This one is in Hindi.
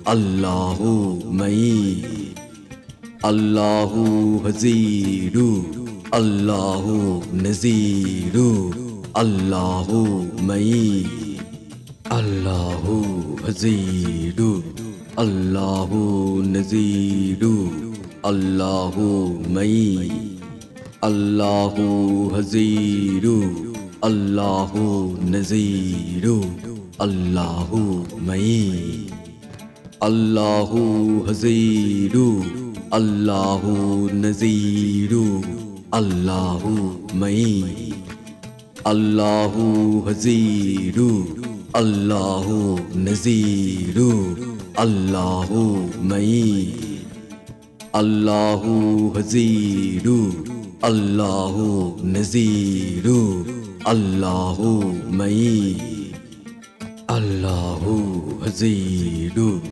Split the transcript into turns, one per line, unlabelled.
अल्लाहु मई, अल्लाहु हज़ीरु, अल्लाहु नज़ीरु, अल्लाहु मई, अल्लाहु हज़ीरु, अल्लाहु नज़ीरु, अल्लाहु मई, अल्लाहु हज़ीरु, अल्लाहु नज़ीरु, अल्लाहु मई, अल्लाहु हज़ीरु, अल्लाहु नज़ीरु, अल्लाहु मई, अल्लाहु हज़ीरु, अल्लाहु नज़ीरु, अल्लाहु मई, अल्लाहु हज़ीरु, अल्लाहु नज़ीरु, अल्लाहु मई, अल्लाहु हज़ीरु।